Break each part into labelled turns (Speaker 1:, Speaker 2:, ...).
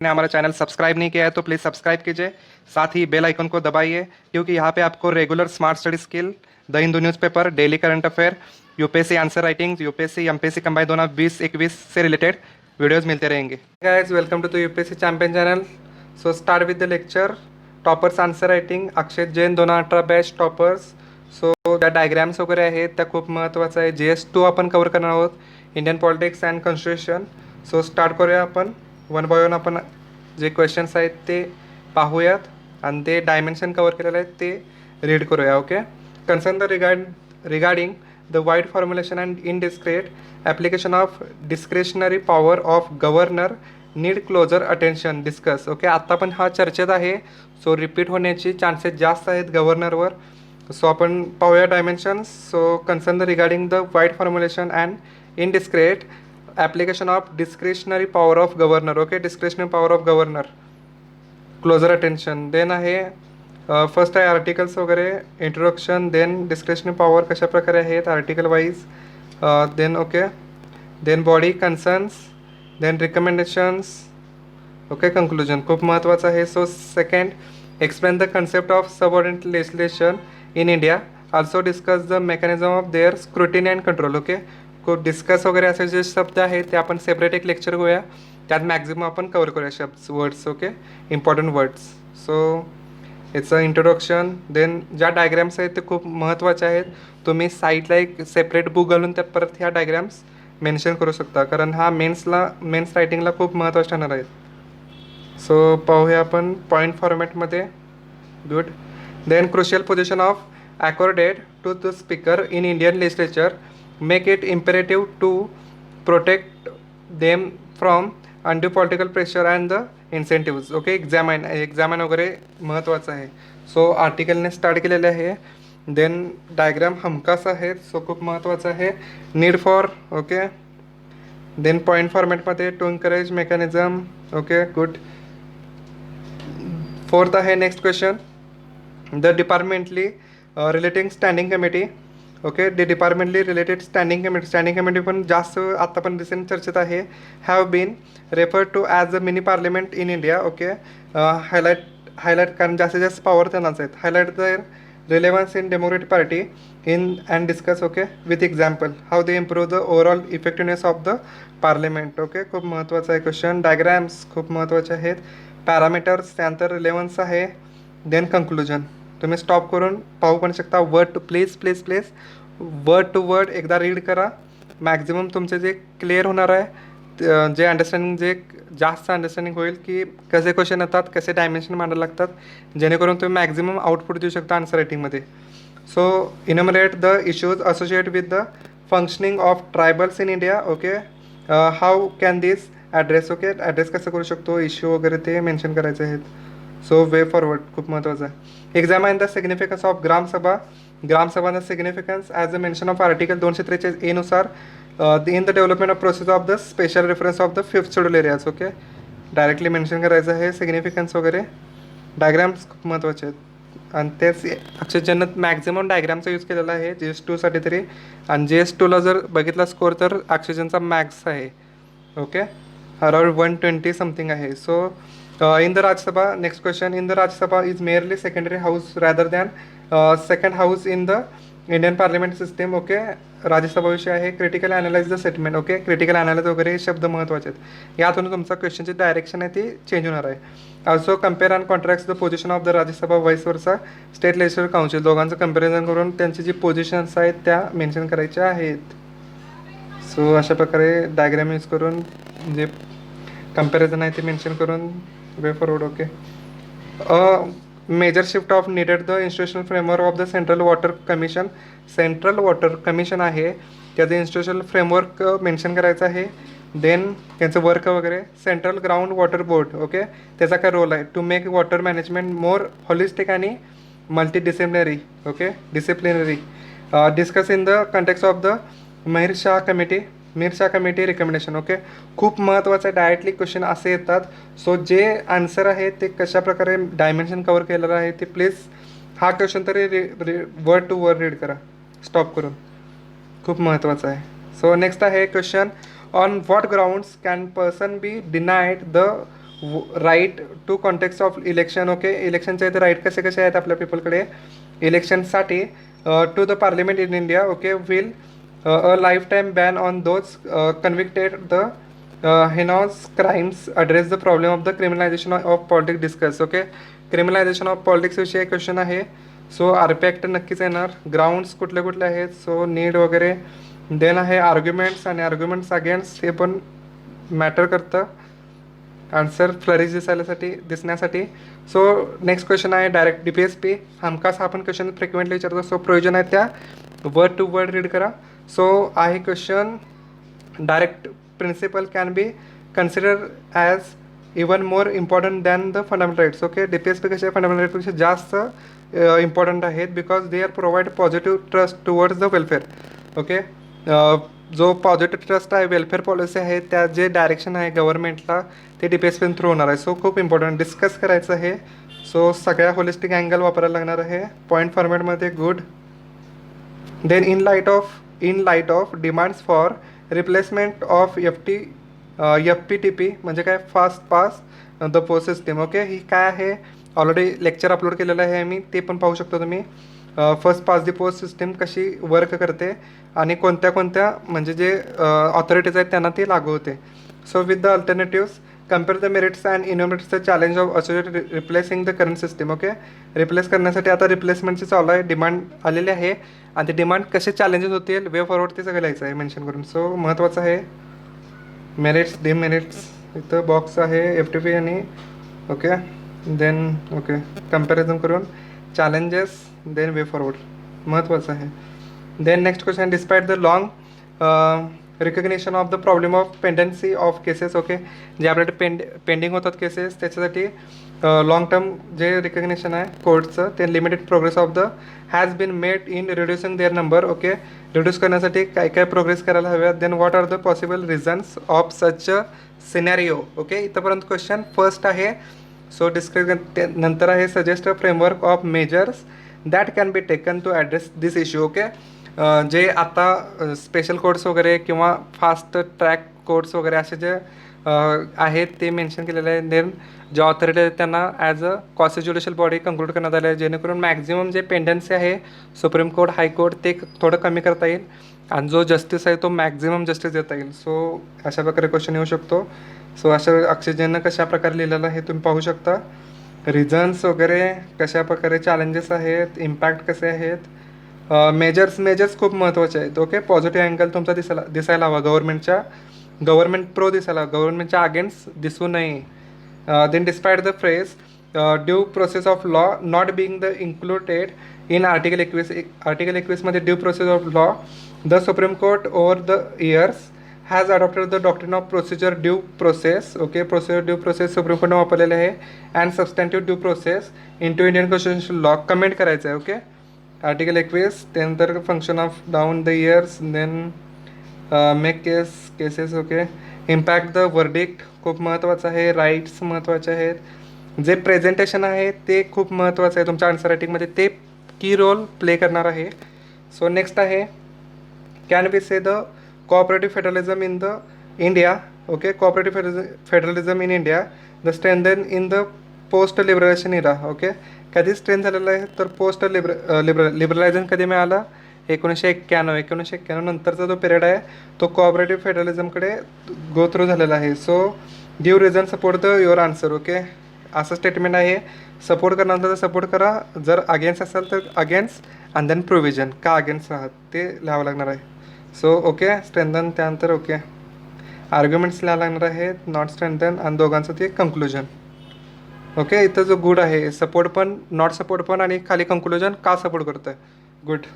Speaker 1: ने हमारा channel subscribe नहीं किया है तो प्लीज़ सब्सक्राइब कीजिए, साथ ही बेल आइकन को दबाइए, क्योंकि यहाँ पे आपको regular smart study skill, the Hindu newspaper, daily current affair, UPSC answer writing, UPSC MPSC combine दोनों 20-21 से रिलेटेड वीडियोस मिलते रहेंगे। Guys, welcome to the UPSC champion channel. So start with the lecture. Toppers answer writing, Akshay Jain 2018 batch toppers. So त्या diagrams वगैरे आहेत त्या खूप महत्त्वाचं आहे. GS2 आपण कवर करणार आहोत, Indian politics and constitution. So start करूया आपण वन बाय वन. आपण जे क्वेश्चन्स आहेत ते पाहूयात आणि ते डायमेन्शन कवर केलेले आहेत ते रीड करूया. Okay. Concern the regarding the wide formulation and indiscreet application of discretionary power of governor need closer attention discuss. Okay. आत्ता पण हा चर्चेत आहे, सो रिपीट होण्याची चान्सेस जास्त आहेत गव्हर्नरवर. सो आपण पाहूया dimensions. So concern the regarding the wide formulation and indiscreet application of discretionary power of governor. Okay. Discretionary power of governor, closer attention. Then आहे फर्स्ट आहे आर्टिकल्स वगैरे, इंट्रोडक्शन. देन डिस्क्रिशनरी पॉवर कशा प्रकारे आहेत article wise. Then okay. Then body concerns. Then recommendations. Okay. Conclusion खूप महत्त्वाचं आहे. So second, explain the concept of subordinate legislation in India. Also discuss the mechanism of there scrutiny and control. Okay. खूप discuss वगैरे असे जे शब्द आहेत ते आपण सेपरेट एक लेक्चर घेऊया, त्यात मॅक्झिमम आपण कवर करूया शब्द words. Okay. Important words. So याचं इंट्रोडक्शन. देन ज्या डायग्रॅम्स आहेत ते खूप महत्त्वाचे आहेत. तुम्ही साईडला एक सेपरेट बुक घालून त्यात परत ह्या डायग्रॅम्स मेन्शन करू शकता, कारण हा मेन्स रायटिंगला खूप महत्त्वाचे ठरणार आहेत. सो पाहूया आपण पॉईंट फॉर्मॅटमध्ये. Good. Then crucial position of accorded to the speaker in Indian legislature make it imperative to protect them from undue political pressure and the incentives. Okay. Examine वगैरे महत्त्वाचं आहे. सो आर्टिकलने स्टार्ट केलेले आहे. Then diagram हमखास आहेत, so खूप महत्त्वाचं आहे. Need for. Okay. Then point फॉर्मॅटमध्ये to encourage mechanism. Okay. Good. Fourth आहे next question, the departmentally relating standing committee. Okay. The departmentally related standing committee पण जास्त आत्ता पण रिसेंट चर्चेत आहे. Have been refer to as a mini parliament in India. Okay. Highlight कारण जास्तीत जास्त पॉवर त्यांनाच आहेत. Highlight the relevance in democratic party in and discuss. Okay. With example how they improve the overall effectiveness of the parliament. Okay. खूप महत्त्वाचं आहे question. Diagrams खूप महत्त्वाचे आहेत. पॅरामीटर्स, त्यानंतर रिलेव्हन्स आहे. Then conclusion. तुम्ही स्टॉप करून पाहू पण शकता. Word to please word to word एकदा रीड करा. मॅक्झिमम तुमचे जे क्लिअर होणार आहे, जे अंडरस्टँडिंग, जे जास्त अंडरस्टँडिंग होईल की कसे क्वेश्चन येतात, कसे डायमेन्शन मांडायला लागतात, जेणेकरून तुम्ही मॅक्झिमम आउटपुट देऊ शकता आन्सर रायटिंगमध्ये. So enumerate the issues associated with the functioning of tribals in India. Okay. How can this address. Okay. Address कसं करू शकतो, इश्यू वगैरे ते मेन्शन करायचे आहेत. सो वे फॉरवर्ड खूप महत्त्वाचं आहे. Examine the significance of gram sabha significance as a mention of article 243 नुसार in the development of process of the special reference of the 5th schedule areas. Okay. Directly mention करायचं आहे significance वगैरे. Diagrams खूप महत्त्वाचे आहेत आणि तेच अक्षरजन्नत मॅक्झिमम डायग्रामचा यूज केलेला आहे GS2साठी तरी. आणि GS2ला जर बघितला स्कोअर तर अक्षरजनचा मॅक्स आहे. ओके. अराउंड 120 समथिंग आहे. So in the Rajya Sabha, next question, in the Rajya Sabha is merely secondary house rather than second house in the Indian parliament system. Okay. Rajya Sabha विषय आहे. Critical analyse the statement. Okay. Critical analyse वगैरे शब्द महत्त्वाचे आहेत. यातून तुमचा क्वेश्चनची direction आहे ती चेंज होणार आहे. Also compare and contrasts the position of the Rajya Sabha vice versa state legislative council. दोघांचं कम्पॅरिझन करून त्यांची जी पोझिशन्स आहेत त्या मेन्शन करायच्या आहेत. सो अशा प्रकारे डायग्राम यूज करून जे कम्पॅरिझन आहे ते मेन्शन करून way forward. Okay. Major shift of needed the institutional framework of the central water commission आहे, त्याचं इन्स्टिट्यूशनल फ्रेमवर्क मेन्शन करायचं आहे. देन त्यांचं वर्क वगैरे. Central ground water board. Okay. त्याचा काय रोल आहे, to make water management more holistic आणि multidisciplinary. Okay. Discuss in the context of the Mir Shah committee recommendation. Okay. खूप महत्त्वाचं डायरेक्टली क्वेश्चन असे येतात. सो जे आन्सर आहे ते कशा प्रकारे डायमेन्शन कवर केलेलं आहे ते प्लीज हा क्वेश्चन तरी वर्ड टू वर्ड रीड करा स्टॉप करून. खूप महत्त्वाचं आहे. सो नेक्स्ट आहे question, on what grounds can person be denied the right to context of election. Okay, इलेक्शनच्या इथे राईट कसे कसे आहेत आपल्या पीपलकडे इलेक्शनसाठी. To the parliament in India. Okay, will a life time ban on those convicted the heinous crimes, address the problem of the criminalization of politics discuss. Okay, criminalization of politics विषयी question आहे. So R P act नक्कीच येणार. Grounds कुठले कुठले आहेत, so need वगैरे. Then आहे arguments, आणि आर्ग्युमेंट्स अगेन्स्ट हे पण मॅटर करतं आन्सर फ्लरिश दिसण्यासाठी. सो नेक्स्ट क्वेश्चन आहे डायरेक्ट DPSP. हमखास हा पण क्वेश्चन फ्रिक्वेंटली विचारतो. सो प्रयोजन आहे त्या वर्ड टू वर्ड रीड करा. सो आहे question, direct principle can be consider as even more important than the fundamental rights. Okay, DPSP कसे फंडामेंटल राईट्सपेक्षा जास्त इम्पॉर्टंट आहेत because they are provide positive trust towards the welfare. Okay, जो positive trust आहे, welfare policy आहे, त्या जे direction आहे गव्हर्नमेंटला ते DPSP थ्रू होणार आहे. सो खूप इम्पॉर्टंट डिस्कस करायचं आहे. सो सगळ्या होलिस्टिक अँगल वापरायला लागणार आहे पॉईंट फॉर्मॅटमध्ये. Good. Then in light of demands for replacement of FPTP म्हणजे काय, fast pass the post system. Okay, ही काय आहे, ऑलरेडी लेक्चर अपलोड केलेलं आहे मी, ते पण पाहू शकतो तुम्ही. First pass the post system कशी वर्क करते आणि कोणत्या कोणत्या म्हणजे जे ऑथॉरिटीज आहेत त्यांना ती लागू होते. So with the alternatives compare the merits and demerits the challenge of associated replacing the current system. Okay, replace करण्यासाठी आता रिप्लेसमेंटची चालू आहे, डिमांड आलेली आहे आणि ते डिमांड कसे चॅलेंजेस होतील, वे फॉरवर्ड ते सगळं लिहायचं आहे मेन्शन करून. सो महत्त्वाचं आहे मेरिट्स, डिमेरिट्स, इथं बॉक्स आहे FTP आणि ओके. देन ओके, कम्पॅरिझन करून चॅलेंजेस, देन वे फॉरवर्ड महत्त्वाचं आहे. Then next question, despite the long recognition of the problem of pendency of cases. Okay, जे आपल्याकडे पेंडिंग होतात केसेस त्याच्यासाठी लॉंग टर्म जे रिकग्निशन आहे कोर्टचं, ते limited progress of the has been made in reducing their number. Okay, reduce करण्यासाठी काय काय प्रोग्रेस करायला हव्यात. Then what are the possible reasons of such a scenario. Okay, इथंपर्यंत क्वेश्चन फर्स्ट आहे. सो डिस्क्रिप्शन नंतर आहे suggest a framework of measures that can be taken to address this issue. Okay, जे आता स्पेशल कोर्ट्स वगैरे किंवा fast track courts वगैरे असे जे आहेत ते मेन्शन केलेले आहे. देन जे ऑथॉरिटी आहेत त्यांना as a constitutional body conclude करण्यात आले आहे, जेणेकरून मॅक्झिमम जे पेंडन्सी आहे सुप्रीम कोर्ट, हायकोर्ट ते थोडं कमी करता येईल आणि जो जस्टिस आहे तो मॅक्झिमम जस्टिस देता येईल. सो अशा प्रकारे क्वेश्चन येऊ शकतो. सो अशा ऑक्सिजननं कशा प्रकारे लिहिलेलं आहे तुम्ही पाहू शकता. रिझन्स वगैरे कशा प्रकारे चॅलेंजेस आहेत, इम्पॅक्ट कसे आहेत. मेजर्स खूप महत्त्वाचे आहेत. ओके, पॉझिटिव्ह अँगल तुमचा दिसायला हवा, गव्हर्नमेंट प्रो दिसायला, गव्हर्नमेंटच्या अगेन्स्ट दिसू नये. Then despite the phrase due process of law not being the included in article 21 मध्ये due process of law, the supreme court over the years has adopted the doctrine of procedure due process. Okay, procedure due process supreme कोर्टने वापरलेले आहे. And substantive due process into Indian constitution law comment करायचं आहे. Okay, article 21. त्यानंतर function of down the years, then make cases. Okay, impact the verdict खूप महत्त्वाचं आहे. Rights महत्त्वाचे आहेत. जे प्रेझेंटेशन आहे ते खूप महत्त्वाचं आहे तुमच्या आन्सर रायटिंगमध्ये, ते की रोल प्ले करणार आहे. सो नेक्स्ट आहे can be say the cooperative federalism in the India. Okay, cooperative federalism in India the strengthen in the post liberalisation era. Okay, कधी स्ट्रेंथ झालेलं आहे तर पोस्ट लिबरलायझेशन कधी मिळालं, 1991 नंतरचा जो पिरियड आहे तो कोऑपरेटिव्ह फेडरलिझमकडे गो थ्रू झालेला आहे. So give reason support the your answer. Okay, असं स्टेटमेंट आहे. सपोर्ट करणार तर सपोर्ट करा, जर अगेन्स्ट असेल तर अगेन्स्ट अँड देन प्रोव्हिजन का अगेन्स्ट आहात ते लिहावं लागणार आहे. सो ओके, स्ट्रेंथन, त्यानंतर ओके आर्ग्युमेंट्स लिहावं लागणार आहेत, नॉट स्ट्रेंथन, आणि दोघांचं ते कंक्लुजन. ओके, इथं जो गुड आहे सपोर्ट पण, नॉट सपोर्ट पण, आणि खाली कंक्लुजन का सपोर्ट करतं. गुड.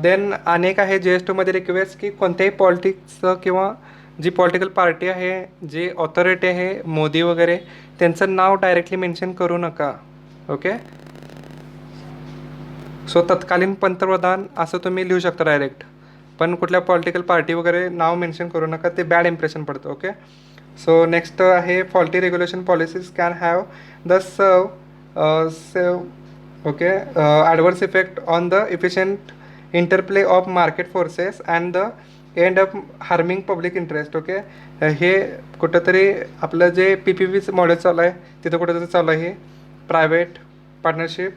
Speaker 1: देन अनेक आहे JS2 मध्ये रिक्वेस्ट की कोणत्याही पॉलिटिक्सचं किंवा जी पॉलिटिकल पार्टी आहे, जी ऑथॉरिटी आहे, मोदी वगैरे, त्यांचं नाव डायरेक्टली मेन्शन करू नका. ओके, सो तत्कालीन पंतप्रधान असं तुम्ही लिहू शकता डायरेक्ट, पण कुठल्या पॉलिटिकल पार्टी वगैरे नाव मेन्शन करू नका, ते बॅड इम्प्रेशन पडतं. ओके, सो नेक्स्ट आहे faulty regulation policies can have the okay adverse effect on the efficient interplay of market forces and the end up harming public interest. Okay, हे कुठंतरी आपलं जे PPP मॉडेल चालू आहे तिथं कुठंतरी चालू आहे private partnership.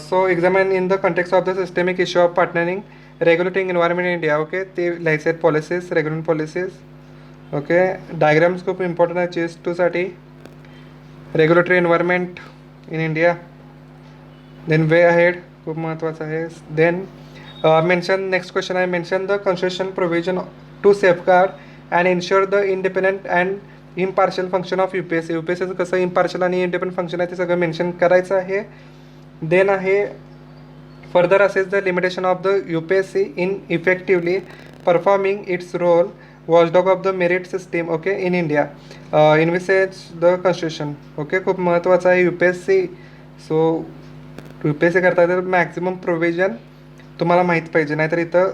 Speaker 1: So examine in the context of the systemic issue of partnering regulating environment in India. Okay, ते लिहायचे आहेत policies, regulating policies. Okay, diagrams खूप इम्पॉर्टंट आहे चेस 2साठी. Regulatory environment in India, then way ahead खूप महत्त्वाचं आहे. देन मेन्शन, नेक्स्ट क्वेश्चन आहे, mention the constitution provision to safeguard and ensure the independent and impartial function of UPSC. UPSCचं कसं इम्पार्शियल आणि इंडिपेंडंट फंक्शन आहे ते सगळं मेन्शन करायचं आहे. देन आहे further assess the limitation of the UPSC in effectively performing its role watchdog of the merit system. Okay, in India envisages the constitution. Okay, खूप महत्त्वाचं आहे UPSC. सो UPSC करता तर मॅक्झिमम प्रोव्हिजन तुम्हाला माहीत पाहिजे, नाहीतर इथं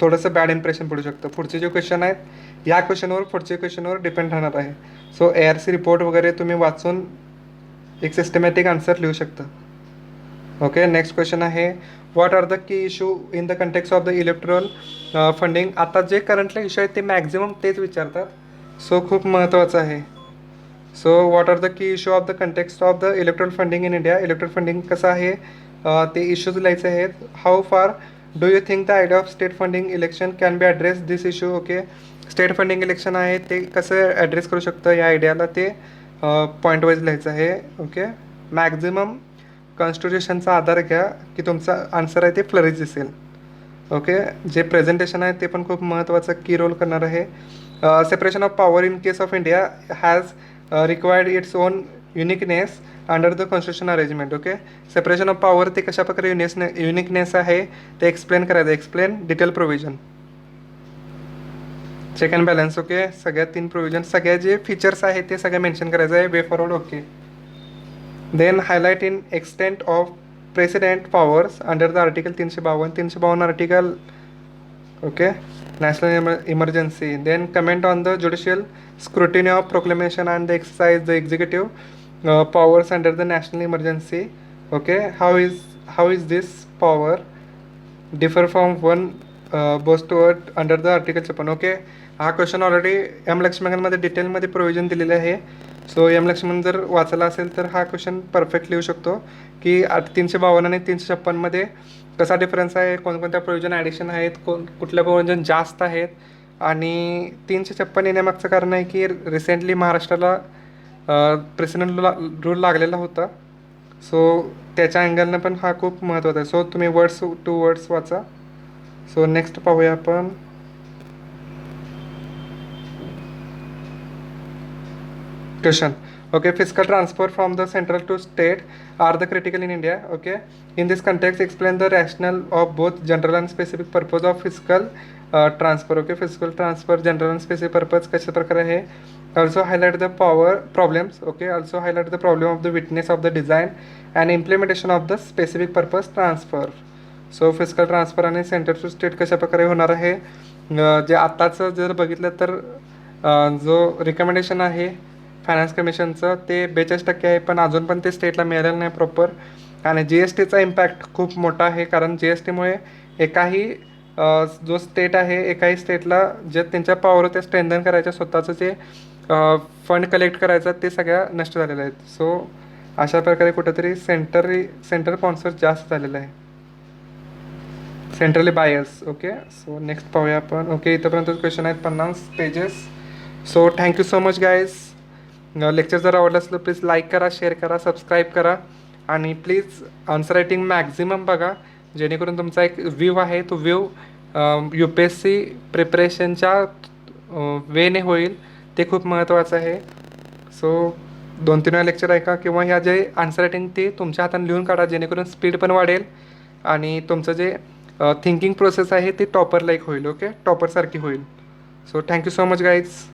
Speaker 1: थोडंसं बॅड इम्प्रेशन पडू शकतं. पुढचे जे क्वेश्चन आहेत या क्वेश्चनवर पुढचे क्वेश्चनवर डिपेंड राहणार आहे. सो ARC रिपोर्ट वगैरे तुम्ही वाचून एक सिस्टमॅटिक आन्सर लिहू शकता. ओके, नेक्स्ट क्वेश्चन आहे, what are the key issue in the context of the electoral funding. आता जे करंटले इश्यू आहेत ते मॅक्झिमम तेच विचारतात. सो खूप महत्त्वाचं आहे. So what are the key issue of the context of the electoral funding in India. Electoral funding कसं आहे ते इश्यूज लिहायचे आहेत. How far do you think the idea of state funding election can be address this issue. Okay, state funding election आहे ते कसं address करू शकतं या आयडियाला ते पॉईंट वाईज लिहायचं आहे. ओके, मॅक्झिमम कॉन्स्टिट्यूशनचा आधार घ्या की तुमचा आन्सर आहे ते फ्लरिश दिसेल. ओके, जे प्रेझेंटेशन आहे ते पण खूप महत्त्वाचं की रोल करणार आहे. Separation of power in case of India has required its own uniqueness under the constitution arrangement. Okay, separation of power ते कशाप्रकारे युनिकनेस आहे ते एक्सप्लेन करायचं. Explain detail provision, check and balance. Okay, सगळ्या 3 प्रोव्हिजन, सगळ्या जे फीचर्स आहेत ते सगळं मेन्शन करायचं आहे. Way forward. Okay, then highlight in extent of president powers under the article 352 article. Okay, national emergency. Then comment on the judicial scrutiny of proclamation and the exercise the executive powers under the national emergency. Okay, how is this power differ from one बोस्टवर्ड under the article 56. Okay, हा question already लक्ष्मणमध्ये डिटेलमध्ये provision दिलेले आहे. So Laxman जर वाचला असेल तर हा क्वेश्चन परफेक्ट लिहू शकतो की 352 आणि 356मध्ये कसा डिफरन्स आहे, कोणकोणत्या प्रोव्हिजन ॲडिशन आहेत, कुठल्या प्रोव्हिजन जास्त आहेत. आणि 356 येण्यामागचं कारण आहे की रिसेंटली महाराष्ट्राला प्रेसिडेंट रूल लागलेला होता. सो त्याच्या अँगलनं पण हा खूप महत्त्वाचा आहे. सो तुम्ही वर्ड्स टू वर्ड्स वाचा. सो नेक्स्ट पाहूया आपण. Question. Okay, fiscal transfer from the central to state are the critical in India. Okay, in this context explain the rationale of both general and specific purpose of fiscal transfer. Okay, fiscal transfer general and specific purpose कशा प्रकारे आहे. Also highlight the power problems. Okay, also highlight the problem of the witness of the design and implementation of the specific purpose transfer. So fiscal transfer आणि centre to state कशा प्रकारे होणार आहे. जे आत्ताचं जर बघितलं तर जो रिकमेंडेशन आहे फायनान्स कमिशनचं ते 42% आहे, पण अजून पण ते स्टेटला मिळालेलं नाही प्रॉपर. आणि GSTचा इम्पॅक्ट खूप मोठा आहे, कारण GSTमुळे एकाही जो स्टेट आहे एकाही स्टेटला जे त्यांच्या पॉवर ते स्ट्रेंथन करायचं स्वतःचं जे फंड कलेक्ट करायचं ते सगळ्या नष्ट झालेलं आहेत. सो अशा प्रकारे कुठंतरी सेंटर स्पॉन्सर जास्त झालेलं आहे, centrally bias. Okay, so next पाहूया आपण. ओके, इथंपर्यंत क्वेश्चन आहेत 50 pages. So thank you so much guys. Lecture जर आवडलं असलं प्लीज लाईक करा, शेअर करा, सबस्क्राईब करा आणि प्लीज आन्सर रायटिंग मॅक्झिमम बघा, जेणेकरून तुमचा एक व्ह्यू आहे तो व्ह्यू UPSC प्रिपरेशनच्या वेने होईल, ते खूप महत्त्वाचं आहे. सो 2-3 वेळा लेक्चर ऐका किंवा ह्या जे आन्सर रायटिंग ते तुमच्या हाताने लिहून काढा, जेणेकरून स्पीड पण वाढेल आणि तुमचं जे थिंकिंग प्रोसेस आहे ती टॉपर लाईक होईल. ओके, टॉपरसारखी होईल. So thank you so much guys.